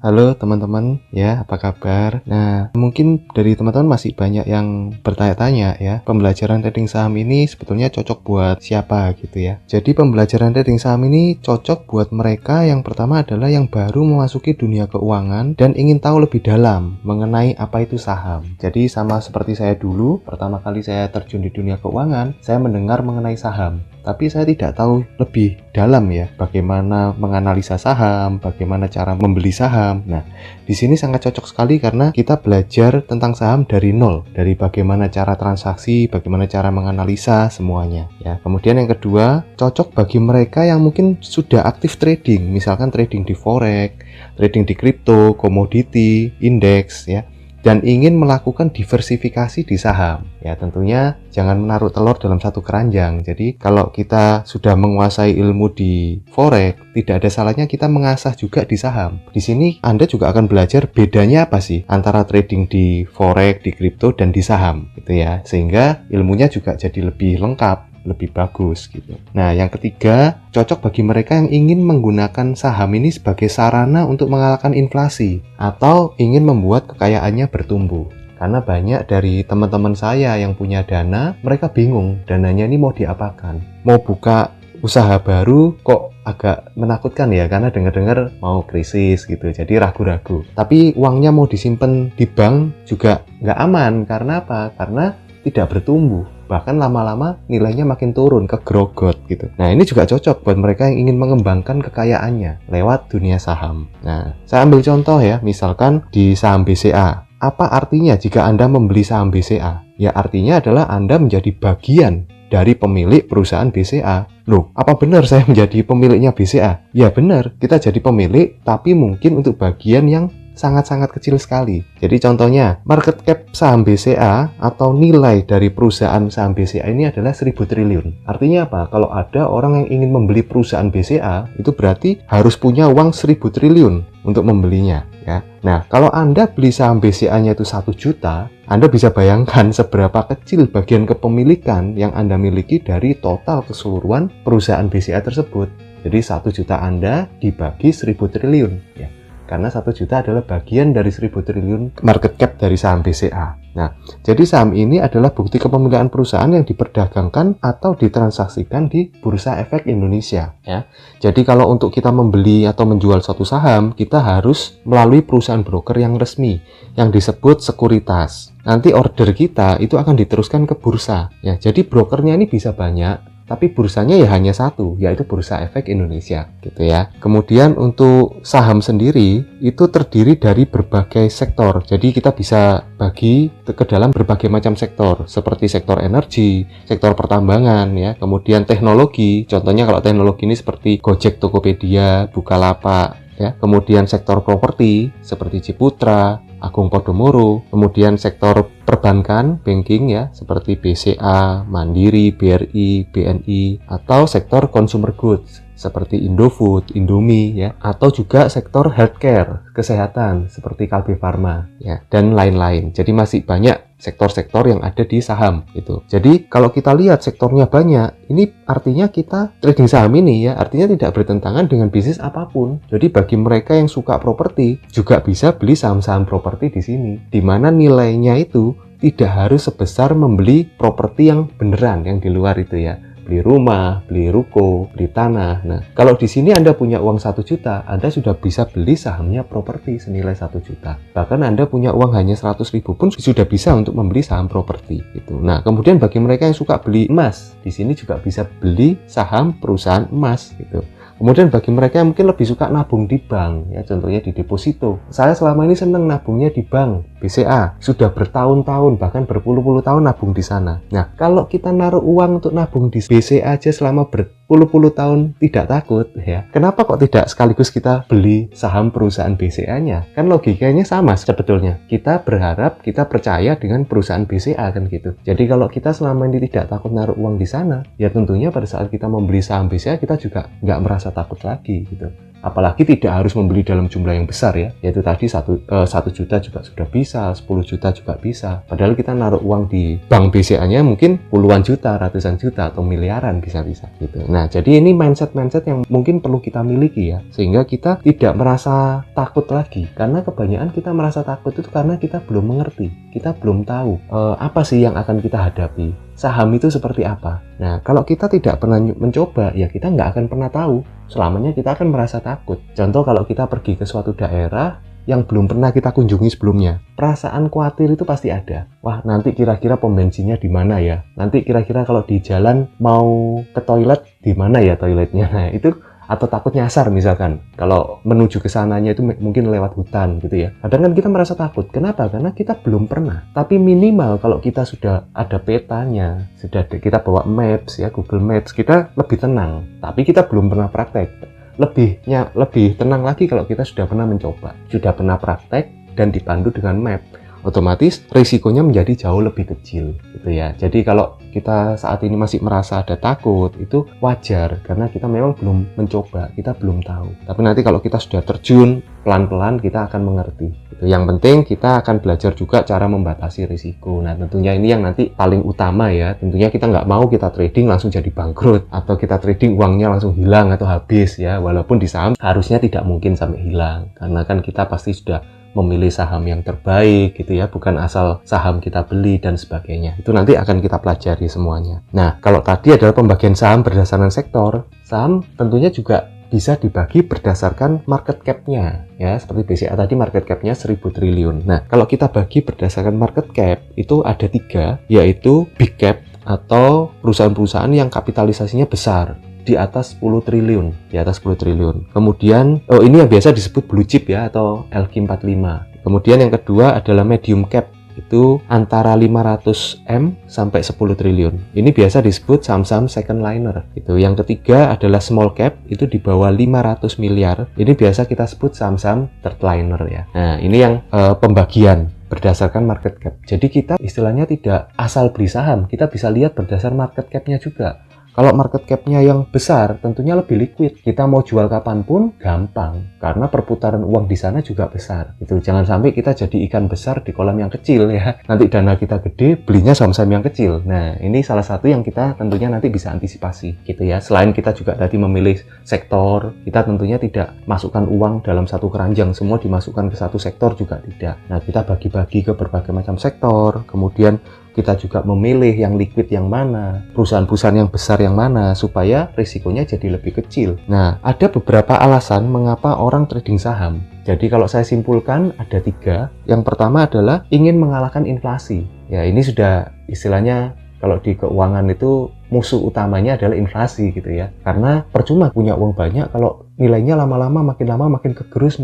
Halo teman-teman, ya apa kabar? Nah, mungkin dari teman-teman masih banyak yang bertanya-tanya ya, pembelajaran trading saham ini sebetulnya cocok buat siapa gitu ya. Jadi pembelajaran trading saham ini cocok buat mereka yang pertama adalah yang baru memasuki dunia keuangan dan ingin tahu lebih dalam mengenai apa itu saham. Jadi sama seperti saya dulu, pertama kali saya terjun di dunia keuangan, saya mendengar mengenai saham. Tapi saya tidak tahu lebih dalam ya, bagaimana menganalisa saham, bagaimana cara membeli saham. Nah, di sini sangat cocok sekali karena kita belajar tentang saham dari nol, dari bagaimana cara transaksi, bagaimana cara menganalisa semuanya. Ya, kemudian yang kedua, cocok bagi mereka yang mungkin sudah aktif trading, misalkan trading di forex, trading di kripto, komoditi, indeks, ya. Dan ingin melakukan diversifikasi di saham. Ya, tentunya jangan menaruh telur dalam satu keranjang. Jadi kalau kita sudah menguasai ilmu di forex, tidak ada salahnya kita mengasah juga di saham. Di sini Anda juga akan belajar bedanya apa sih antara trading di forex, di kripto, dan di saham gitu ya. Sehingga ilmunya juga jadi lebih lengkap, lebih bagus gitu. Nah, yang ketiga, cocok bagi mereka yang ingin menggunakan saham ini sebagai sarana untuk mengalahkan inflasi atau ingin membuat kekayaannya bertumbuh. Karena banyak dari teman-teman saya yang punya dana, mereka bingung dananya ini mau diapakan. Mau buka usaha baru kok agak menakutkan ya, karena dengar-dengar mau krisis gitu, jadi ragu-ragu. Tapi uangnya mau disimpan di bank juga nggak aman. Karena apa? Karena tidak bertumbuh. Bahkan lama-lama nilainya makin turun, kegrogot gitu. Nah, ini juga cocok buat mereka yang ingin mengembangkan kekayaannya lewat dunia saham. Nah, saya ambil contoh ya, misalkan di saham BCA. Apa artinya jika Anda membeli saham BCA? Ya, artinya adalah Anda menjadi bagian dari pemilik perusahaan BCA. Loh, apa benar saya menjadi pemiliknya BCA? Ya benar, kita jadi pemilik, tapi mungkin untuk bagian yang sangat-sangat kecil sekali. Jadi contohnya, market cap saham BCA atau nilai dari perusahaan saham BCA ini adalah 1000 triliun. Artinya apa? Kalau ada orang yang ingin membeli perusahaan BCA, itu berarti harus punya uang 1000 triliun untuk membelinya. Ya. Nah, kalau Anda beli saham BCA-nya itu 1 juta, Anda bisa bayangkan seberapa kecil bagian kepemilikan yang Anda miliki dari total keseluruhan perusahaan BCA tersebut. Jadi 1 juta Anda dibagi 1000 triliun. Ya. Karena 1 juta adalah bagian dari 1000 triliun market cap dari saham BCA. Nah, jadi saham ini adalah bukti kepemilikan perusahaan yang diperdagangkan atau ditransaksikan di Bursa Efek Indonesia. Ya. Jadi kalau untuk kita membeli atau menjual suatu saham, kita harus melalui perusahaan broker yang resmi, yang disebut sekuritas. Nanti order kita itu akan diteruskan ke bursa. Ya, jadi brokernya ini bisa banyak, tapi bursanya ya hanya satu, yaitu Bursa Efek Indonesia gitu ya. Kemudian untuk saham sendiri itu terdiri dari berbagai sektor. Jadi kita bisa bagi ke dalam berbagai macam sektor, seperti sektor energi, sektor pertambangan ya, kemudian teknologi. Contohnya kalau teknologi ini seperti Gojek, Tokopedia, Bukalapak ya. Kemudian sektor properti seperti Ciputra, Agung Podomoro, kemudian sektor perbankan, banking ya, seperti BCA, Mandiri, BRI, BNI, atau sektor consumer goods seperti Indofood, Indomie ya, atau juga sektor healthcare, kesehatan seperti Kalbe Farma ya, dan lain-lain. Jadi masih banyak sektor-sektor yang ada di saham gitu. Jadi kalau kita lihat sektornya banyak, ini artinya kita trading saham ini ya, artinya tidak bertentangan dengan bisnis apapun. Jadi bagi mereka yang suka properti juga bisa beli saham-saham properti di sini, di mana nilainya itu tidak harus sebesar membeli properti yang beneran yang di luar itu ya. Beli rumah, beli ruko, beli tanah. Nah, kalau di sini Anda punya uang 1 juta, Anda sudah bisa beli sahamnya properti senilai 1 juta. Bahkan Anda punya uang hanya 100 ribu pun sudah bisa untuk membeli saham properti gitu. Nah, kemudian bagi mereka yang suka beli emas, di sini juga bisa beli saham perusahaan emas gitu. Kemudian bagi mereka yang mungkin lebih suka nabung di bank, ya contohnya di deposito. Saya selama ini senang nabungnya di bank BCA, sudah bertahun-tahun bahkan berpuluh-puluh tahun nabung di sana. Nah, kalau kita naruh uang untuk nabung di BCA aja selama berpuluh-puluh tahun tidak takut, ya. Kenapa kok tidak sekaligus kita beli saham perusahaan BCA-nya? Kan logikanya sama sebetulnya. Kita berharap, kita percaya dengan perusahaan BCA kan gitu. Jadi kalau kita selama ini tidak takut naruh uang di sana, ya tentunya pada saat kita membeli saham BCA kita juga nggak merasa takut lagi gitu. Apalagi tidak harus membeli dalam jumlah yang besar ya, yaitu tadi 1 juta juga sudah bisa, 10 juta juga bisa. Padahal kita naruh uang di bank BCA-nya mungkin puluhan juta, ratusan juta, atau miliaran bisa-bisa gitu. Nah, jadi ini mindset-mindset yang mungkin perlu kita miliki ya, sehingga kita tidak merasa takut lagi. Karena kebanyakan kita merasa takut itu karena kita belum mengerti, kita belum tahu apa sih yang akan kita hadapi. Saham itu seperti apa? Nah, kalau kita tidak pernah mencoba, ya kita nggak akan pernah tahu. Selamanya kita akan merasa takut. Contoh kalau kita pergi ke suatu daerah yang belum pernah kita kunjungi sebelumnya, perasaan khawatir itu pasti ada. Wah, nanti kira-kira pom bensinnya di mana ya? Nanti kira-kira kalau di jalan mau ke toilet, di mana ya toiletnya? Nah, itu atau takut nyasar misalkan. Kalau menuju ke sananya itu mungkin lewat hutan gitu ya. Kadang kan kita merasa takut. Kenapa? Karena kita belum pernah. Tapi minimal kalau kita sudah ada petanya, sudah kita bawa maps ya, Google Maps, kita lebih tenang. Tapi kita belum pernah praktek. Lebih tenang lagi kalau kita sudah pernah mencoba, sudah pernah praktek dan dipandu dengan map. Otomatis risikonya menjadi jauh lebih kecil gitu ya. Jadi kalau kita saat ini masih merasa ada takut, itu wajar karena kita memang belum mencoba, kita belum tahu. Tapi nanti kalau kita sudah terjun, pelan-pelan kita akan mengerti gitu. Yang penting kita akan belajar juga cara membatasi risiko. Nah, tentunya ini yang nanti paling utama ya. Tentunya kita nggak mau kita trading langsung jadi bangkrut, atau kita trading uangnya langsung hilang atau habis ya. Walaupun di saham harusnya tidak mungkin sampai hilang, karena kan kita pasti sudah memilih saham yang terbaik gitu ya, bukan asal saham kita beli dan sebagainya. Itu nanti akan kita pelajari semuanya. Nah, kalau tadi adalah pembagian saham berdasarkan sektor, saham tentunya juga bisa dibagi berdasarkan market cap-nya ya, seperti BCA tadi market cap-nya 1000 triliun. Nah, kalau kita bagi berdasarkan market cap itu ada 3, yaitu big cap atau perusahaan-perusahaan yang kapitalisasinya besar, di atas 10 triliun, di atas 10 triliun. Kemudian, ini yang biasa disebut blue chip ya, atau LQ45. Kemudian yang kedua adalah medium cap, itu antara 500M sampai 10 triliun. Ini biasa disebut saham-saham second liner. Itu. Yang ketiga adalah small cap, itu di bawah 500 miliar. Ini biasa kita sebut saham-saham third liner ya. Nah, ini yang pembagian berdasarkan market cap. Jadi kita istilahnya tidak asal beli saham, kita bisa lihat berdasar market cap-nya juga. Kalau market cap-nya yang besar, tentunya lebih liquid. Kita mau jual kapanpun gampang, karena perputaran uang di sana juga besar. Itu jangan sampai kita jadi ikan besar di kolam yang kecil ya. Nanti dana kita gede, belinya saham-saham yang kecil. Nah, ini salah satu yang kita tentunya nanti bisa antisipasi, gitu ya. Selain kita juga tadi memilih sektor, kita tentunya tidak masukkan uang dalam satu keranjang, semua dimasukkan ke satu sektor juga tidak. Nah, kita bagi-bagi ke berbagai macam sektor, kemudian kita juga memilih yang liquid yang mana, perusahaan-perusahaan yang besar yang mana, supaya risikonya jadi lebih kecil. Nah, ada beberapa alasan mengapa orang trading saham. Jadi kalau saya simpulkan ada 3. Yang pertama adalah ingin mengalahkan inflasi. Ya, ini sudah istilahnya kalau di keuangan itu musuh utamanya adalah inflasi gitu ya. Karena percuma punya uang banyak kalau nilainya lama-lama makin kegerus.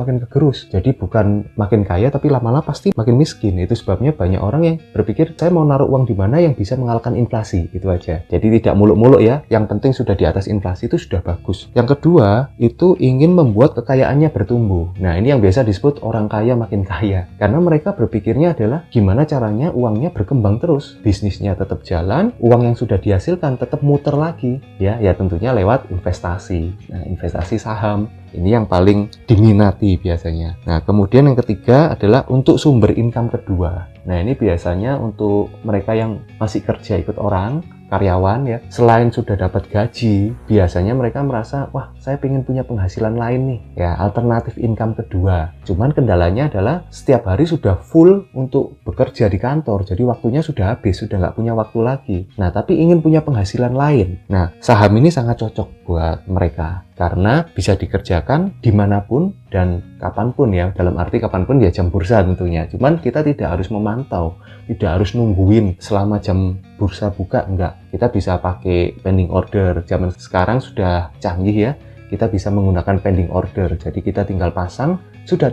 Jadi bukan makin kaya tapi lama-lama pasti makin miskin. Itu sebabnya banyak orang yang berpikir saya mau naruh uang di mana yang bisa mengalahkan inflasi, itu aja. Jadi tidak muluk-muluk ya. Yang penting sudah di atas inflasi itu sudah bagus. Yang kedua itu ingin membuat kekayaannya bertumbuh. Nah, ini yang biasa disebut orang kaya makin kaya. Karena mereka berpikirnya adalah gimana caranya uangnya berkembang terus, bisnisnya tetap jalan, uang yang sudah dihasilkan tetap muter lagi ya tentunya lewat investasi. Nah, investasi saham ini yang paling diminati biasanya. Nah, kemudian yang ketiga adalah untuk sumber income kedua. Nah, ini biasanya untuk mereka yang masih kerja ikut orang, karyawan ya, selain sudah dapat gaji, biasanya mereka merasa, wah, saya pengen punya penghasilan lain nih ya, alternatif income kedua. Cuman kendalanya adalah setiap hari sudah full untuk bekerja di kantor, jadi waktunya sudah habis, sudah nggak punya waktu lagi. Nah, tapi ingin punya penghasilan lain. Nah, saham ini sangat cocok buat mereka karena bisa dikerjakan dimanapun dan kapanpun ya, dalam arti kapanpun ya jam bursa tentunya. Cuman kita tidak harus memantau, tidak harus nungguin selama jam bursa buka, enggak. Kita bisa pakai pending order. Zaman sekarang sudah canggih ya, kita bisa menggunakan pending order. Jadi kita tinggal pasang, sudah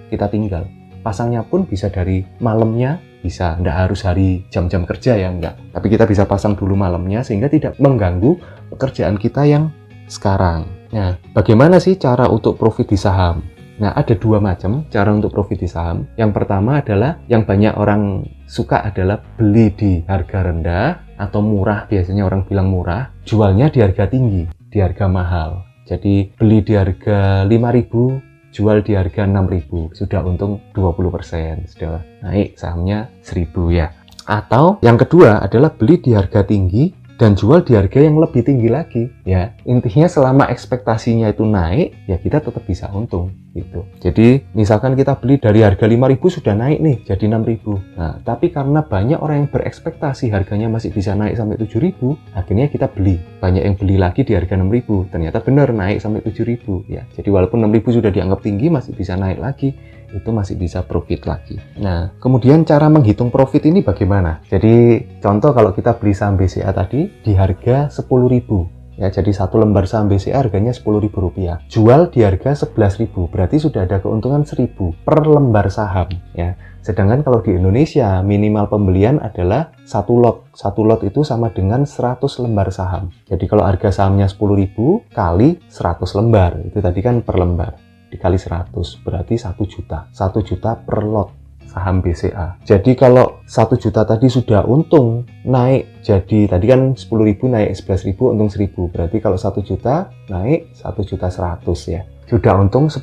kita tinggal. Pasangnya pun bisa dari malamnya, bisa, enggak harus hari jam-jam kerja ya, enggak. Tapi kita bisa pasang dulu malamnya sehingga tidak mengganggu pekerjaan kita yang sekarang. Nah, bagaimana sih cara untuk profit di saham? Nah, ada 2 macam cara untuk profit di saham. Yang pertama adalah yang banyak orang suka adalah beli di harga rendah atau murah, biasanya orang bilang murah, jualnya di harga tinggi, di harga mahal. Jadi beli di harga 5.000, jual di harga 6.000, sudah untung 20%, sudah naik sahamnya 1.000 ya. Atau yang kedua adalah beli di harga tinggi dan jual di harga yang lebih tinggi lagi ya. Intinya selama ekspektasinya itu naik ya kita tetap bisa untung gitu. Jadi misalkan kita beli dari harga 5.000 sudah naik nih jadi 6.000. Nah, tapi karena banyak orang yang berekspektasi harganya masih bisa naik sampai 7.000, akhirnya kita beli. Banyak yang beli lagi di harga 6.000. Ternyata benar naik sampai 7.000 ya. Jadi walaupun 6.000 sudah dianggap tinggi, masih bisa naik lagi. Itu masih bisa profit lagi. Nah, kemudian cara menghitung profit ini bagaimana? Jadi contoh kalau kita beli saham BCA tadi di harga 10.000 ya, jadi satu lembar saham BCA harganya Rp10.000, jual di harga 11.000, berarti sudah ada keuntungan 1.000 per lembar saham ya. Sedangkan kalau di Indonesia minimal pembelian adalah satu lot itu sama dengan 100 lembar saham. Jadi kalau harga sahamnya 10.000 kali 100 lembar, itu tadi kan per lembar, dikali 100 berarti 1 juta. 1 juta per lot saham BCA. Jadi kalau 1 juta tadi sudah untung naik, jadi tadi kan 10.000 naik 11.000 untung 1.000, berarti kalau 1 juta naik 1.100.000 ya. Sudah untung 10%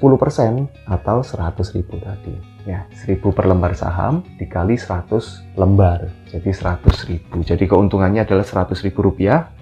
atau 100.000 tadi ya. 1.000 per lembar saham dikali 100 lembar jadi 100.000. Jadi keuntungannya adalah Rp100.000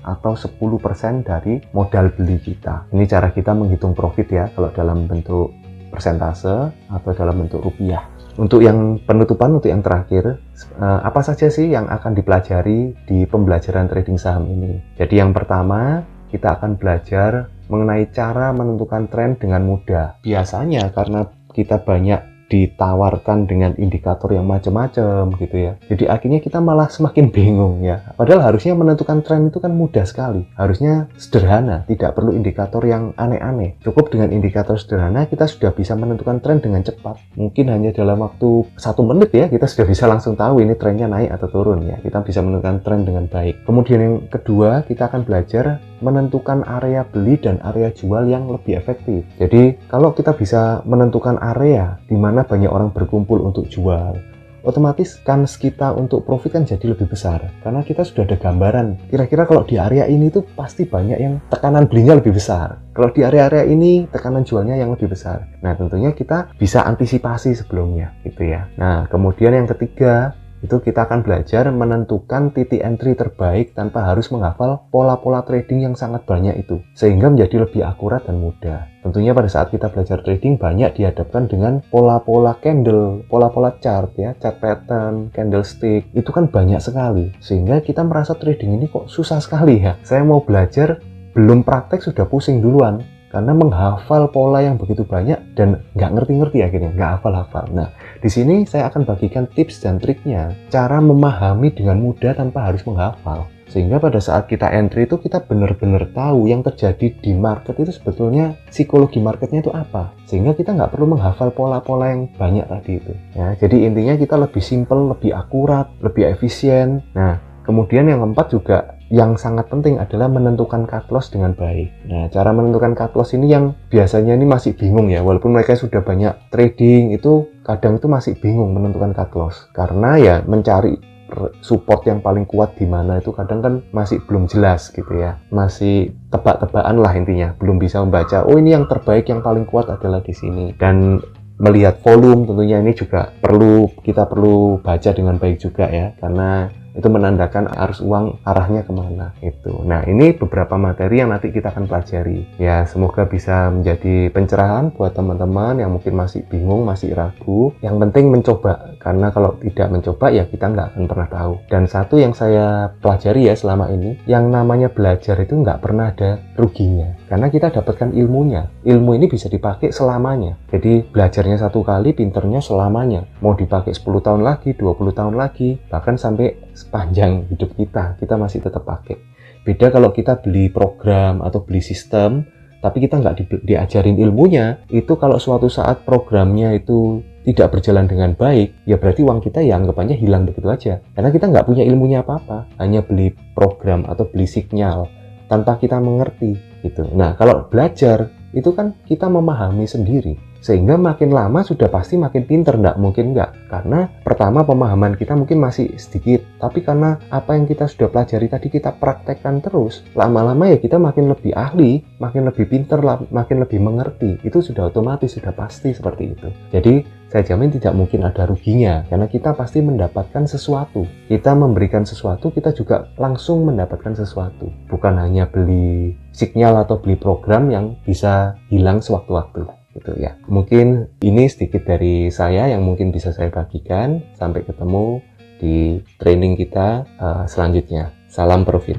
atau 10% dari modal beli kita. Ini cara kita menghitung profit ya, kalau dalam bentuk persentase atau dalam bentuk rupiah. Untuk yang penutupan, untuk yang terakhir, apa saja sih yang akan dipelajari di pembelajaran trading saham ini? Jadi yang pertama, kita akan belajar mengenai cara menentukan tren dengan mudah. Biasanya karena kita banyak ditawarkan dengan indikator yang macam-macam gitu ya, jadi akhirnya kita malah semakin bingung ya. Padahal harusnya menentukan tren itu kan mudah sekali, harusnya sederhana, tidak perlu indikator yang aneh-aneh. Cukup dengan indikator sederhana kita sudah bisa menentukan tren dengan cepat. Mungkin hanya dalam waktu 1 menit ya, kita sudah bisa langsung tahu ini trennya naik atau turun ya. Kita bisa menentukan tren dengan baik. Kemudian yang kedua, kita akan belajar menentukan area beli dan area jual yang lebih efektif. Jadi kalau kita bisa menentukan area di mana banyak orang berkumpul untuk jual, otomatis kans kita untuk profit kan jadi lebih besar, karena kita sudah ada gambaran kira-kira kalau di area ini tuh pasti banyak yang tekanan belinya lebih besar, kalau di area-area ini tekanan jualnya yang lebih besar. Nah tentunya kita bisa antisipasi sebelumnya gitu ya. Nah kemudian yang ketiga, itu kita akan belajar menentukan titik entry terbaik tanpa harus menghafal pola-pola trading yang sangat banyak itu, sehingga menjadi lebih akurat dan mudah. Tentunya pada saat kita belajar trading banyak dihadapkan dengan pola-pola candle, pola-pola chart ya, chart pattern, candlestick, itu kan banyak sekali, sehingga kita merasa trading ini kok susah sekali ya. Saya mau belajar, belum praktek sudah pusing duluan, karena menghafal pola yang begitu banyak dan nggak ngerti-ngerti akhirnya, nggak hafal-hafal. Nah, di sini saya akan bagikan tips dan triknya, cara memahami dengan mudah tanpa harus menghafal. Sehingga pada saat kita entry itu kita benar-benar tahu yang terjadi di market itu sebetulnya psikologi marketnya itu apa. Sehingga kita nggak perlu menghafal pola-pola yang banyak tadi itu. Ya, jadi intinya kita lebih simple, lebih akurat, lebih efisien. Nah, kemudian yang keempat juga yang sangat penting adalah menentukan cut loss dengan baik. Nah, cara menentukan cut loss ini yang biasanya ini masih bingung ya, walaupun mereka sudah banyak trading, itu kadang itu masih bingung menentukan cut loss. Karena ya mencari support yang paling kuat di mana itu kadang kan masih belum jelas gitu ya. Masih tebak-tebakan lah intinya, belum bisa membaca, oh ini yang terbaik, yang paling kuat adalah di sini. Dan melihat volume tentunya ini juga kita perlu baca dengan baik juga ya, karena itu menandakan arus uang arahnya kemana itu. Nah ini beberapa materi yang nanti kita akan pelajari ya, semoga bisa menjadi pencerahan buat teman-teman yang mungkin masih bingung, masih ragu. Yang penting mencoba, karena kalau tidak mencoba ya kita nggak akan pernah tahu. Dan satu yang saya pelajari ya selama ini, yang namanya belajar itu nggak pernah ada ruginya, karena kita dapatkan ilmunya. Ilmu ini bisa dipakai selamanya, jadi belajarnya satu kali, pinternya selamanya, mau dipakai 10 tahun lagi, 20 tahun lagi, bahkan sampai sepanjang hidup kita masih tetap pakai. Beda kalau kita beli program atau beli sistem, tapi kita nggak diajarin ilmunya, itu kalau suatu saat programnya itu tidak berjalan dengan baik, ya berarti uang kita ya anggapannya hilang begitu aja. Karena kita nggak punya ilmunya apa-apa, hanya beli program atau beli sinyal, tanpa kita mengerti gitu. Nah kalau belajar, itu kan kita memahami sendiri. Sehingga makin lama sudah pasti makin pinter, nggak mungkin nggak. Karena pertama pemahaman kita mungkin masih sedikit, tapi karena apa yang kita sudah pelajari tadi kita praktekkan terus, lama-lama ya kita makin lebih ahli, makin lebih pinter, makin lebih mengerti. Itu sudah otomatis, sudah pasti seperti itu. Jadi saya jamin tidak mungkin ada ruginya, karena kita pasti mendapatkan sesuatu. Kita memberikan sesuatu, kita juga langsung mendapatkan sesuatu. Bukan hanya beli sinyal atau beli program yang bisa hilang sewaktu-waktu. Gitu ya. Mungkin ini sedikit dari saya yang mungkin bisa saya bagikan. Sampai ketemu di training kita selanjutnya. Salam profit.